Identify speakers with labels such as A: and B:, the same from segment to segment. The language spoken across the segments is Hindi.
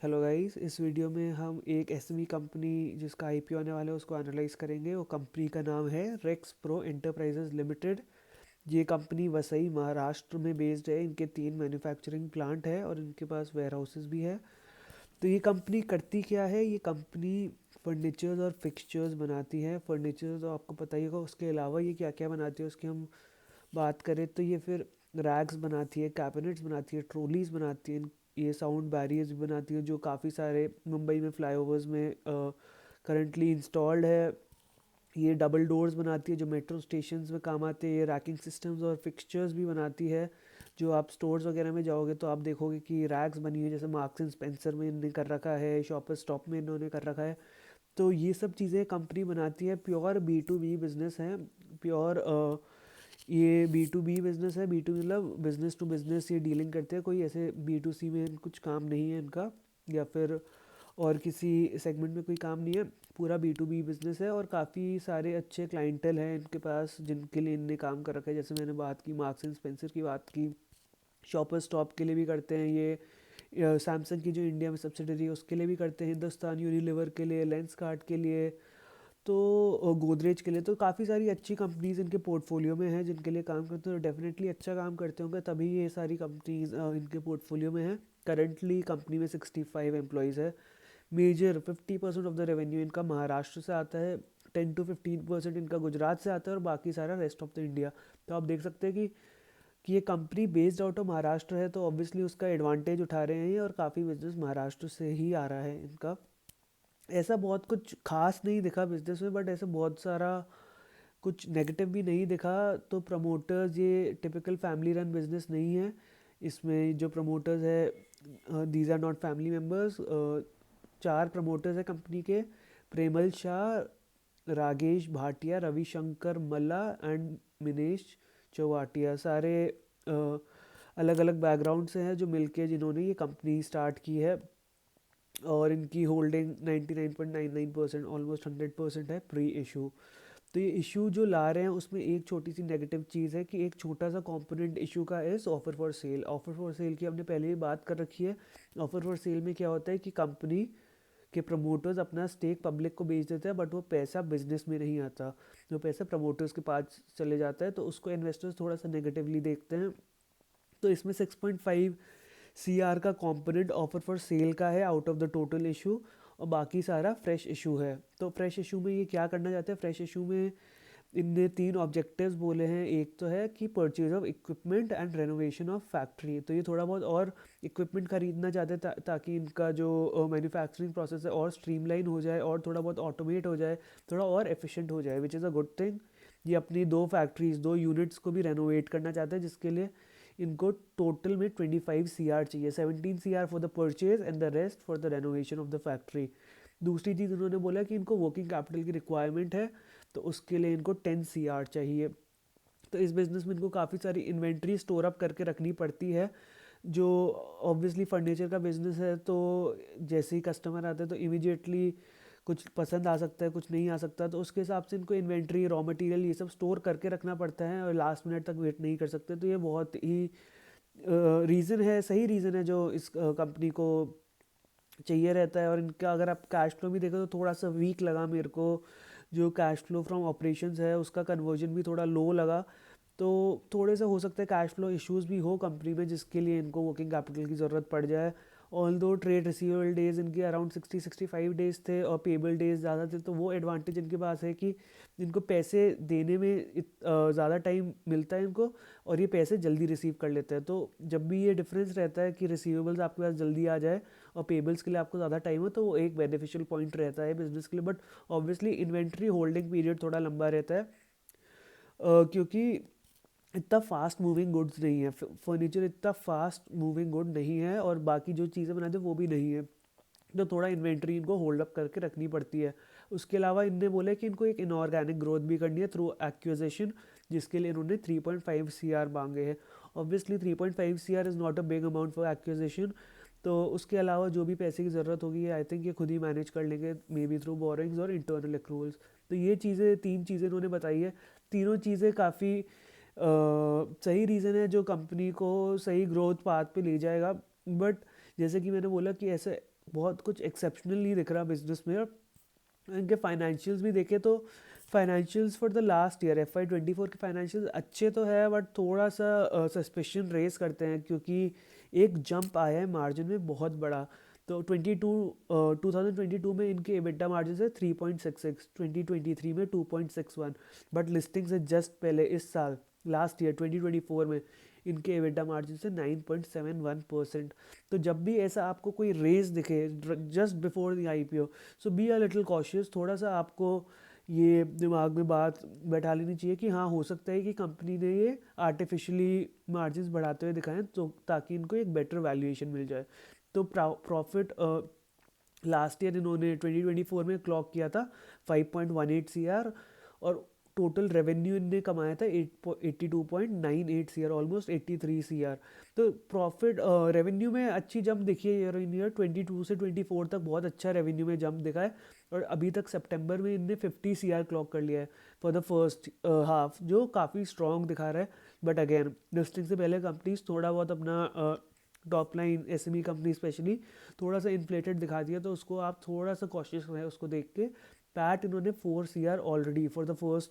A: हेलो गाइस, इस वीडियो में हम एक एसएमई कंपनी जिसका आईपीओ आने वाला है उसको एनालाइज करेंगे। वो कंपनी का नाम है रेक्स प्रो एंटरप्राइजेज लिमिटेड। ये कंपनी वसई महाराष्ट्र में बेस्ड है। इनके 3 मैन्युफैक्चरिंग प्लांट है और इनके पास वेयर हाउसेज भी है। तो ये कंपनी करती क्या है? ये कंपनी फर्नीचर्स और फिक्सचर्स बनाती है। फर्नीचर तो आपको पता ही होगा, उसके अलावा ये क्या क्या बनाती है उसकी हम बात करें तो ये फिर रैक्स बनाती है, कैबिनेट्स बनाती है, ट्रॉलीज बनाती है, ये साउंड बैरियर्स भी बनाती है जो काफ़ी सारे मुंबई में फ्लाईओवर्स में करंटली इंस्टॉल्ड है। ये डबल डोर्स बनाती है जो मेट्रो स्टेशंस में काम आते हैं। ये रैकिंग सिस्टम्स और फिक्सचर्स भी बनाती है। जो आप स्टोर्स वगैरह में जाओगे तो आप देखोगे कि रैक्स बनी हुई है, जैसे मार्क्स एंड स्पेंसर में इन्होंने कर रखा है, शॉपर स्टॉप में इन्होंने कर रखा है। तो ये सब चीज़ें कंपनी बनाती है। Pure B to B business है। प्योर ये बी टू बी बिज़नेस है। बी टू मतलब बिज़नेस टू बिज़नेस ये डीलिंग करते हैं। कोई ऐसे बी टू सी में कुछ काम नहीं है इनका, या फिर और किसी सेगमेंट में कोई काम नहीं है। पूरा बी टू बी बिज़नेस है और काफ़ी सारे अच्छे क्लाइंटल हैं इनके पास जिनके लिए इनने काम कर रखा है। जैसे मैंने बात की, मार्क्स एंड स्पेंसर की बात की, शॉपर स्टॉप के लिए भी करते हैं ये, सैमसंग की जो इंडिया में सब्सिडरी है उसके लिए भी करते हैं, हिंदुस्तान यूनिलीवर के लिए, लेंस कार्ड के लिए, तो गोदरेज के लिए। तो काफ़ी सारी अच्छी कंपनीज इनके पोर्टफोलियो में हैं जिनके लिए काम करते हैं, और डेफिनेटली अच्छा काम करते होंगे तभी ये सारी कंपनीज इनके पोर्टफोलियो में हैं। करंटली कंपनी में 65 एम्प्लॉयज़ है। मेजर 50% ऑफ द रेवेन्यू इनका महाराष्ट्र से आता है, 10 to 15% इनका गुजरात से आता है और बाकी सारा रेस्ट ऑफ द इंडिया। तो आप देख सकते हैं कि ये company based out of Maharashtra है, तो ऑब्वियसली उसका एडवांटेज उठा रहे हैं ये, और काफ़ी बिजनेस महाराष्ट्र से ही आ रहा है इनका। ऐसा बहुत कुछ खास नहीं दिखा बिजनेस में, बट ऐसे बहुत सारा कुछ नेगेटिव भी नहीं दिखा। तो प्रमोटर्स, ये टिपिकल फैमिली रन बिजनेस नहीं है। इसमें जो प्रमोटर्स है, these are not family members. 4 promoters है कंपनी के: प्रेमल शाह, रागेश भाटिया, रविशंकर मल्ला एंड मिनेश चौवाटिया। सारे अलग अलग बैकग्राउंड से हैं जो मिलके जिन्होंने ये कंपनी स्टार्ट की है। और इनकी होल्डिंग 99.99%, ऑलमोस्ट 100% है प्री इशू। तो ये इशू जो ला रहे हैं उसमें एक छोटी सी नेगेटिव चीज़ है कि एक छोटा सा कंपोनेंट इशू का इस offer for sale. Offer for sale की हमने पहले ही बात कर रखी है। ऑफर फॉर सेल में क्या होता है कि कंपनी के प्रमोटर्स अपना स्टेक पब्लिक को बेच देते हैं, बट वो पैसा बिजनेस में नहीं आता, वो पैसा प्रमोटर्स के पास चले जाता है। तो उसको इन्वेस्टर्स थोड़ा सा नेगेटिवली देखते हैं। तो इसमें 6.5 सीआर का कंपोनेंट ऑफर फॉर सेल का है out of the total issue, और बाकी सारा फ्रेश इशू है। तो फ्रेश इशू में ये क्या करना चाहते हैं? फ्रेश इशू में इनने 3 ऑब्जेक्टिव्स बोले हैं। एक तो है कि purchase of equipment and renovation of factory. तो ये थोड़ा बहुत और इक्विपमेंट खरीदना चाहते हैं ताकि इनका जो मैन्युफैक्चरिंग प्रोसेस है और स्ट्रीमलाइन हो जाए और थोड़ा बहुत ऑटोमेट हो जाए, थोड़ा और एफिशिएंट हो जाए, which is a good thing. ये अपनी 2 फैक्ट्रीज, 2 यूनिट्स को भी रेनोवेट करना चाहते हैं, जिसके लिए इनको टोटल में 25 CR चाहिए। 17 CR for the purchase and the rest for the renovation of the factory. दूसरी चीज़ उन्होंने बोला कि इनको वर्किंग कैपिटल की रिक्वायरमेंट है, तो उसके लिए इनको 10 CR चाहिए। तो इस बिज़नेस में इनको काफ़ी सारी इन्वेंट्री स्टोर अप करके रखनी पड़ती है। जो ऑब्वियसली फर्नीचर का बिज़नेस है, तो जैसे ही कस्टमर आते हैं तो इमीडिएटली कुछ पसंद आ सकता है, कुछ नहीं आ सकता, तो उसके हिसाब से इनको इन्वेंट्री, रॉ मटेरियल, ये सब स्टोर करके रखना पड़ता है और लास्ट मिनट तक वेट नहीं कर सकते। तो ये बहुत ही रीज़न है, सही रीज़न है जो इस कंपनी को चाहिए रहता है। और इनका अगर आप कैश फ्लो भी देखो तो थोड़ा सा वीक लगा मेरे को। जो कैश फ्लो फ्रॉम ऑपरेशंस है उसका कन्वर्जन भी थोड़ा लो लगा। तो थोड़े से हो सकता है कैश फ्लो इश्यूज भी हो कंपनी में, जिसके लिए इनको वर्किंग कैपिटल की ज़रूरत पड़ जाए। ऑल दो ट्रेड रिसीवेबल डेज इनके अराउंड 60-65 डेज थे और पेबल डेज ज़्यादा थे। तो वो एडवांटेज इनके पास है कि इनको पैसे देने में ज़्यादा टाइम मिलता है इनको, और ये पैसे जल्दी रिसीव कर लेते हैं। तो जब भी ये डिफरेंस रहता है कि रिसीवेबल्स आपके पास जल्दी आ जाए और पेबल्स के लिए आपको ज़्यादा टाइम हो, तो वो एक बेनिफिशियल पॉइंट रहता है बिजनेस के लिए। But obviously inventory holding period थोड़ा लंबा रहता है, क्योंकि इतना फास्ट मूविंग गुड्स नहीं है। फर्नीचर इतना फास्ट मूविंग गुड नहीं है, और बाकी जो चीज़ें बनाते हैं वो भी नहीं है। तो थोड़ा इन्वेंट्री इनको होल्ड अप करके रखनी पड़ती है। उसके अलावा इनने बोला कि इनको एक इनऑर्गेनिक ग्रोथ भी करनी है थ्रू एक्विजिशन, जिसके लिए इन्होंने 3.5 CR मांगे हैं। Obviously 3.5 CR is not a big amount for acquisition. तो उसके अलावा जो भी पैसे की ज़रूरत होगी आई थिंक ये खुद ही मैनेज कर लेंगे, मे बी थ्रू बोरिंग्स और इंटरनल एक्रूवल्स। तो ये चीज़ें, 3 चीज़ें इन्होंने बताई है। तीनों चीज़ें काफ़ी सही रीज़न है जो कंपनी को सही ग्रोथ पाथ पे ले जाएगा। बट जैसे कि मैंने बोला कि ऐसे बहुत कुछ एक्सेप्शनल नहीं दिख रहा बिजनेस में। और इनके फाइनेंशियल्स भी देखें तो financials for the last year FY 24 के फाइनेंशियल्स अच्छे तो है, बट थोड़ा सा सस्पेशन रेस करते हैं, क्योंकि एक जंप आया है मार्जिन में बहुत बड़ा। तो 2022 में इनके एबिटा मार्जिन से 3.66, 2023 में 2.61, बट लिस्टिंग से जस्ट पहले इस साल लास्ट ईयर 2024 में इनके एबिटा मार्जिन से 9.71%। तो जब भी ऐसा आपको कोई रेस दिखे just before the IPO, so be a little cautious. थोड़ा सा आपको ये दिमाग में बात बैठा लेनी चाहिए कि हाँ, हो सकता है कि कंपनी ने ये आर्टिफिशियली मार्जिन्स बढ़ाते हुए दिखाएं, तो ताकि इनको एक बेटर वैल्यूएशन मिल जाए। तो प्रॉफिट लास्ट ईयर इन्होंने 2024 में क्लॉक किया था 5.18 CR, और टोटल रेवेन्यू इनने कमाया था 82.98 CR, ऑलमोस्ट 83 CR। तो प्रॉफिट रेवेन्यू में अच्छी जंप दिखी है ईयर इन ईयर, 22 से 24 तक बहुत अच्छा रेवेन्यू में जंप दिखा है। और अभी तक सितंबर में इनने 50 CR क्लॉक कर लिया है फॉर द फर्स्ट हाफ, जो काफ़ी स्ट्रॉन्ग दिखा रहा है। बट अगेन लिस्टिंग से पहले कंपनीज थोड़ा बहुत अपना top line SME company specially थोड़ा सा इन्फ्लेटेड दिखा दिया, तो उसको आप थोड़ा सा कॉशियस रहें उसको देख के। पैट इन्होंने 4 CR already for the first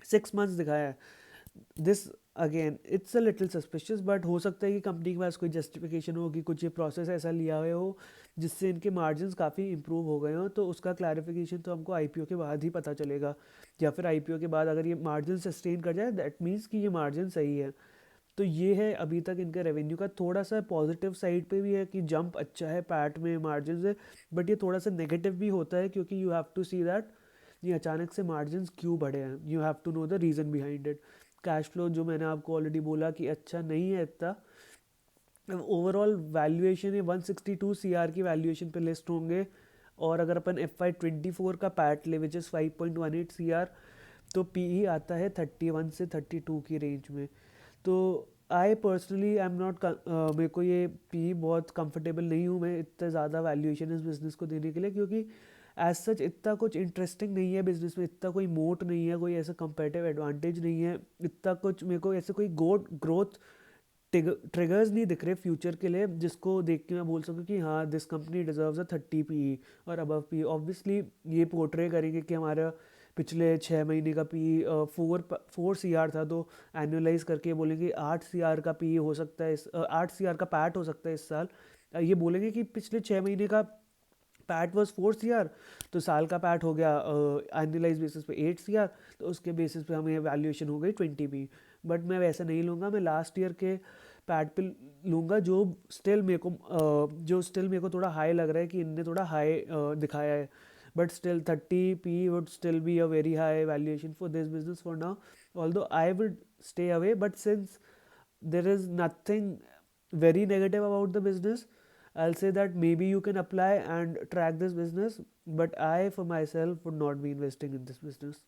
A: 6 months दिखाया है। This again it's a little suspicious, but हो सकता है कि कंपनी के पास कोई जस्टिफिकेशन हो कि कुछ ये प्रोसेस ऐसा लिया हुआ हो जिससे इनके मार्जिन्स काफ़ी इंप्रूव हो गए हो। तो उसका क्लैरिफिकेशन तो हमको IPO के बाद ही पता चलेगा, या फिर IPO के बाद अगर ये मार्जिन सस्टेन कर जाए दैट मीन्स कि ये मार्जिन सही है। तो ये है अभी तक इनका रेवेन्यू का। थोड़ा सा पॉजिटिव साइड पे भी है कि जंप अच्छा है पैट में मार्जिन से, बट ये थोड़ा सा नेगेटिव भी होता है, क्योंकि you have to see that ये अचानक से मार्जिन्स क्यों बढ़े हैं, you have to know the reason behind it. Cash flow जो मैंने आपको ऑलरेडी बोला कि अच्छा नहीं है इतना। ओवरऑल वैल्यूएशन है 162 CR की वैल्यूएशन पे लिस्ट होंगे, और अगर अपन FY 24 का पैट ले विच इज़ 5.18 CR, तो PE आता है 31 से 32 की रेंज में। तो I personally I am not, मेरे को ये पी बहुत कंफर्टेबल नहीं हूँ मैं इतना ज़्यादा वैल्यूएशन इस बिज़नेस को देने के लिए, क्योंकि एज सच इतना कुछ इंटरेस्टिंग नहीं है बिज़नेस में, इतना कोई मोट नहीं है, कोई ऐसा कंपेटिव एडवांटेज नहीं है, इतना कुछ मेरे को ऐसे कोई ग्रोथ ट्रिगर्स नहीं दिख रहे फ्यूचर के लिए जिसको देख के मैं बोल सकूँ कि हाँ this company deserves a 30 PE और अबव PE। ऑब्वियसली ये पोर्ट्रे करेंगे कि हमारा पिछले 6 महीने का PE 4 CR था, तो एनुअलाइज करके बोलेंगे 8 CR का PE हो सकता है, 8 CR का पैट हो सकता है इस साल। ये बोलेंगे कि पिछले 6 महीने का पैट वॉज 4 CR, तो साल का पैट हो गया एनुअलाइज बेसिस पे 8 CR, तो उसके बेसिस पे हमें वैल्यूएशन हो गई 20 PE। बट मैं वैसा नहीं लूँगा, मैं लास्ट ईयर के पैट पे लूँगा, जो स्टिल मेरे को थोड़ा हाई लग रहा है कि इनने थोड़ा हाई दिखाया है। But still 30 PE would still be a very high valuation for this business for now, although I would stay away. But since there is nothing very negative about the business, I'll say that maybe you can apply and track this business, but I for myself would not be investing in this business.